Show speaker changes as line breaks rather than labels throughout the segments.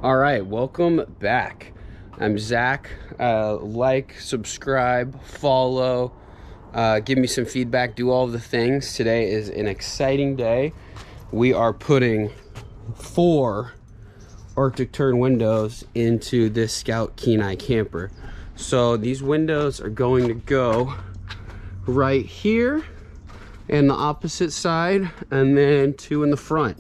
All right, welcome back. I'm Zach. Like, subscribe, follow, give me some feedback, do all of the things. Today is an exciting day. We are putting 4 Artic Tern windows into this Scout Kenai Camper. So these windows are going to go right here and the opposite side, and then 2 in the front.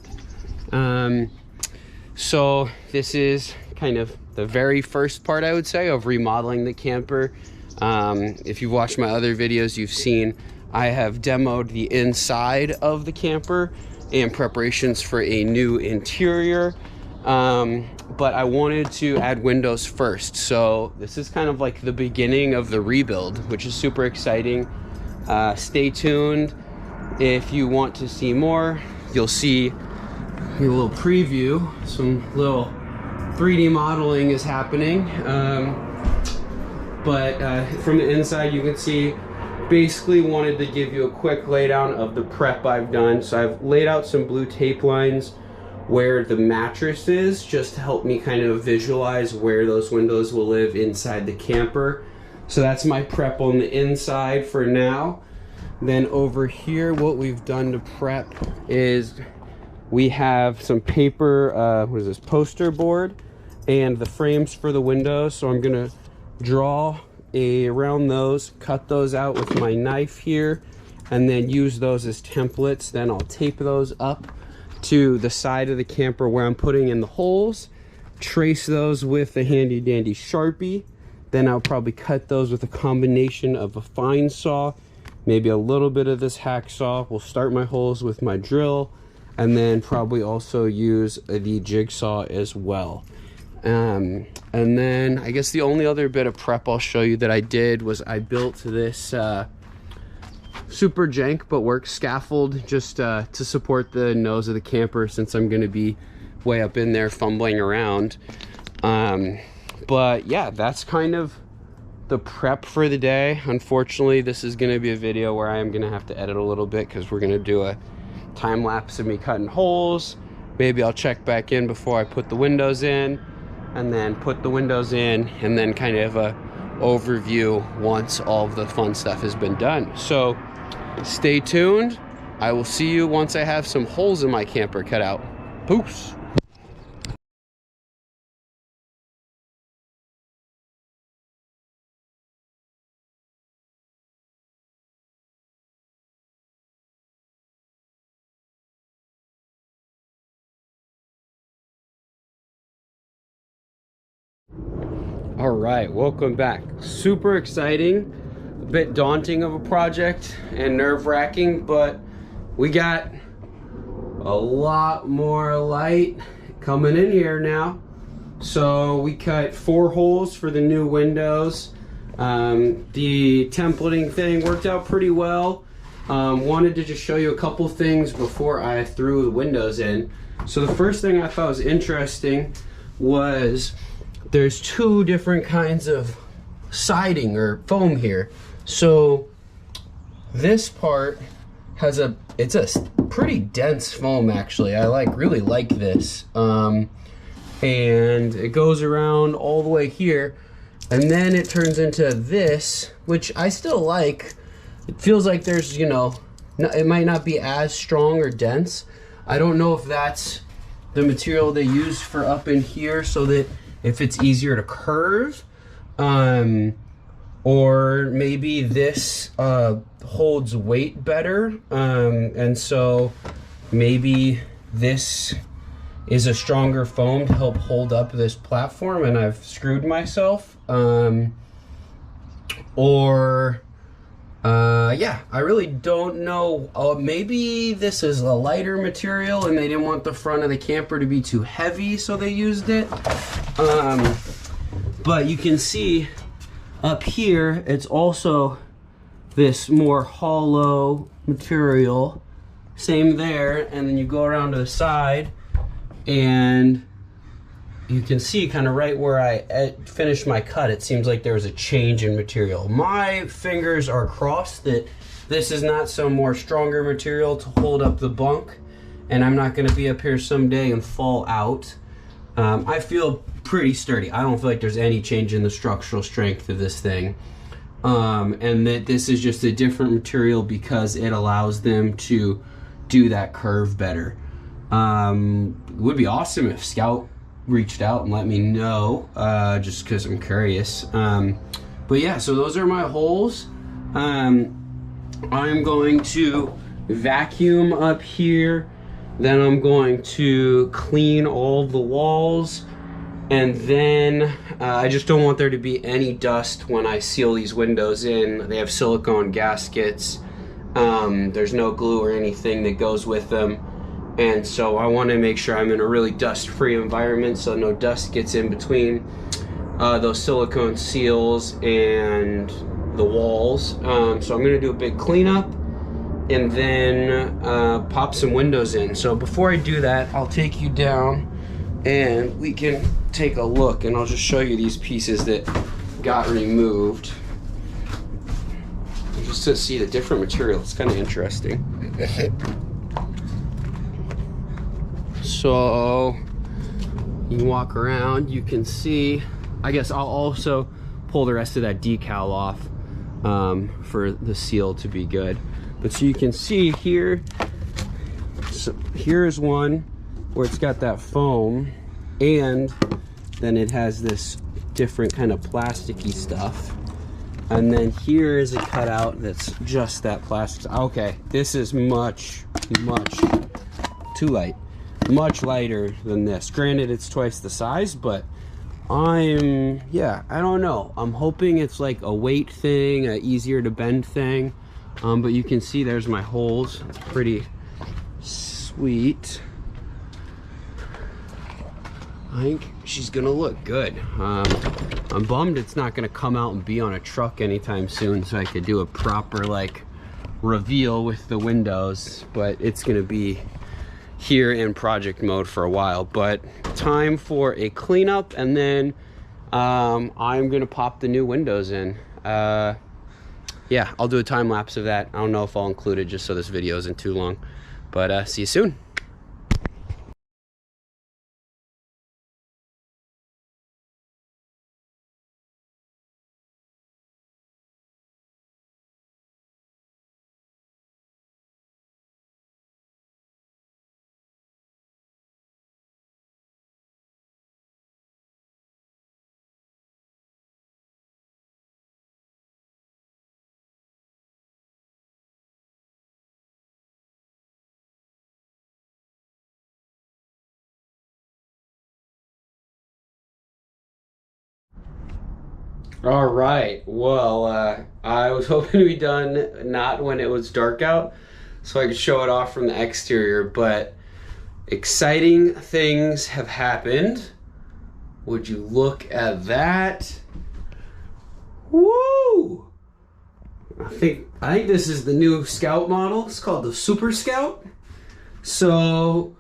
So this is kind of the very first part, I would say, of remodeling the camper. If you've watched my other videos, you've seen I have demoed the inside of the camper and preparations for a new interior. But I wanted to add windows first. So this is kind of like the beginning of the rebuild, which is super exciting. Stay tuned. If you want to see more, you'll see a little preview. Some little 3D modeling is happening. But from the inside, you can see, basically wanted to give you a quick laydown of the prep I've done. So I've laid out some blue tape lines where the mattress is, just to help me kind of visualize where those windows will live inside the camper. So that's my prep on the inside for now. Then over here, what we've done to prep is we have some paper, what is this, poster board, and the frames for the windows. So I'm gonna draw around those, cut those out with my knife here, and then use those as templates. Then I'll tape those up to the side of the camper where I'm putting in the holes, trace those with a handy dandy Sharpie. Then I'll probably cut those with a combination of a fine saw, maybe a little bit of this hacksaw. We'll start my holes with my drill, and then probably also use the jigsaw as well. And then I guess the only other bit of prep I'll show you that I did was I built this super jank but works scaffold just to support the nose of the camper, since I'm going to be way up in there fumbling around. But yeah, that's kind of the prep for the day. Unfortunately, this is going to be a video where I am going to have to edit a little bit, because we're going to do a time lapse of me cutting holes. Maybe I'll check back in before I put the windows in, and then put the windows in, and then kind of a overview once all of the fun stuff has been done. So stay tuned. I will see you once I have some holes in my camper cut out. Peace. All right, welcome back. Super exciting, a bit daunting of a project and nerve-wracking, but we got a lot more light coming in here now. So we cut 4 holes for the new windows. The templating thing worked out pretty well. Wanted to just show you a couple things before I threw the windows in. So the first thing I thought was interesting was there's 2 different kinds of siding or foam here. So this part has it's a pretty dense foam actually. I really like this. And it goes around all the way here, and then it turns into this, which I still like. It feels like there's, you know, it might not be as strong or dense. I don't know if that's the material they use for up in here, so that if it's easier to curve, or maybe this holds weight better, and so maybe this is a stronger foam to help hold up this platform, and I've screwed myself. Yeah, I really don't know. Maybe this is a lighter material and they didn't want the front of the camper to be too heavy, so they used it. But you can see up here, it's also this more hollow material. Same there, and then you go around to the side, and you can see kind of right where I finished my cut, it seems like there was a change in material. My fingers are crossed that this is not some more stronger material to hold up the bunk, and I'm not going to be up here someday and fall out. I feel pretty sturdy. I don't feel like there's any change in the structural strength of this thing. And that this is just a different material because it allows them to do that curve better. It would be awesome if Scout reached out and let me know, just because I'm curious. But yeah, so those are my holes. I'm going to vacuum up here, then I'm going to clean all the walls, and then I just don't want there to be any dust when I seal these windows in. They have silicone gaskets. There's no glue or anything that goes with them, and so I want to make sure I'm in a really dust-free environment so no dust gets in between those silicone seals and the walls. So I'm gonna do a big cleanup and then pop some windows in. So before I do that, I'll take you down and we can take a look, and I'll just show you these pieces that got removed just to see the different material. It's kind of interesting. So you can walk around, you can see. I guess I'll also pull the rest of that decal off for the seal to be good. But so you can see here, so here's one where it's got that foam, and then it has this different kind of plasticky stuff. And then here is a cutout that's just that plastic. Okay, this is much too light. Much lighter than this. Granted, it's twice the size, but yeah, I don't know. I'm hoping it's like a weight thing, a easier to bend thing. But you can see there's my holes. It's pretty sweet. I think she's gonna look good. I'm bummed it's not gonna come out and be on a truck anytime soon, so I could do a proper like reveal with the windows, but it's gonna be here in project mode for a while. But time for a cleanup, and then I'm gonna pop the new windows in. Yeah, I'll do a time lapse of that. I don't know if I'll include it just so this video isn't too long, but see you soon. All right, well, I was hoping to be done not when it was dark out so I could show it off from the exterior, but exciting things have happened. Would you look at that? Woo! I think this is the new Scout model. It's called the Super Scout. So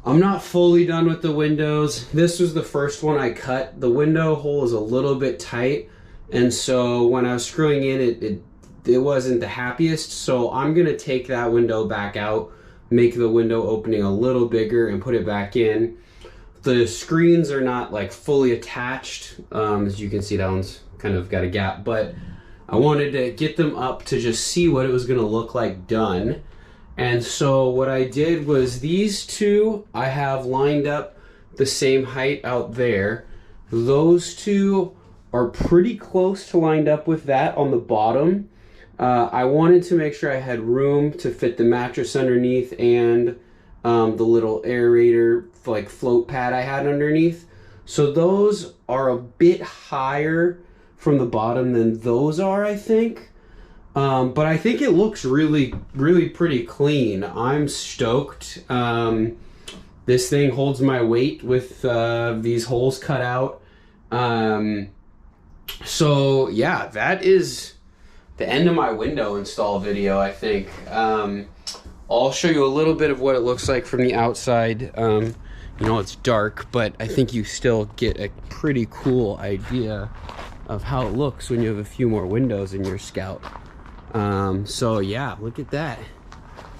I'm not fully done with the windows. This was the first one I cut. The window hole is a little bit tight, and so when I was screwing in, it wasn't the happiest. So I'm gonna take that window back out, make the window opening a little bigger, and put it back in. The screens are not like fully attached. As you can see, that one's kind of got a gap, but I wanted to get them up to just see what it was gonna look like done. And so what I did was these two I have lined up the same height out there. Those two are pretty close to lined up with that on the bottom. I wanted to make sure I had room to fit the mattress underneath and the little aerator like float pad I had underneath. So those are a bit higher from the bottom than those are, I think. But I think it looks really pretty clean. I'm stoked. This thing holds my weight with these holes cut out. So yeah, that is the end of my window install video, I think. I'll show you a little bit of what it looks like from the outside. You know, it's dark, but I think you still get a pretty cool idea of how it looks when you have a few more windows in your Scout. So yeah, look at that.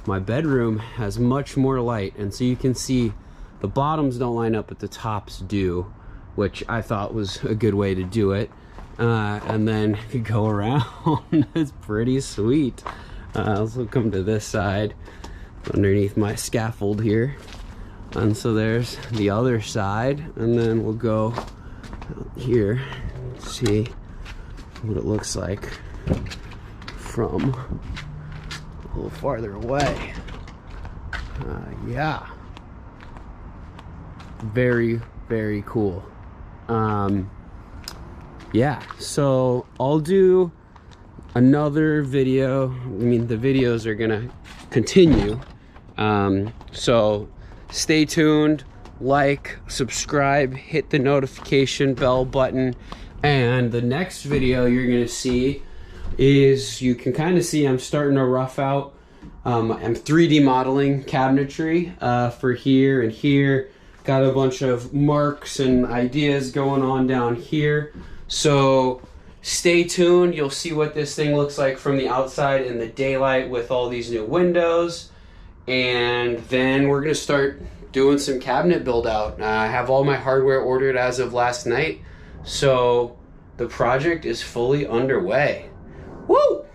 My bedroom has much more light, and so you can see the bottoms don't line up, but the tops do, which I thought was a good way to do it. And then if you go around, it's pretty sweet. Let's come to this side underneath my scaffold here. And so there's the other side, and then we'll go out here and see what it looks like from a little farther away. Yeah, very, very cool. Yeah, so I'll do another video. I mean, the videos are gonna continue, so stay tuned, like, subscribe, hit the notification bell button, and the next video you're gonna see is, you can kind of see I'm starting to rough out. I'm 3D modeling cabinetry for here and here. Got a bunch of marks and ideas going on down here. So stay tuned. You'll see what this thing looks like from the outside in the daylight with all these new windows. And then we're gonna start doing some cabinet build out. I have all my hardware ordered as of last night. So the project is fully underway. Woo!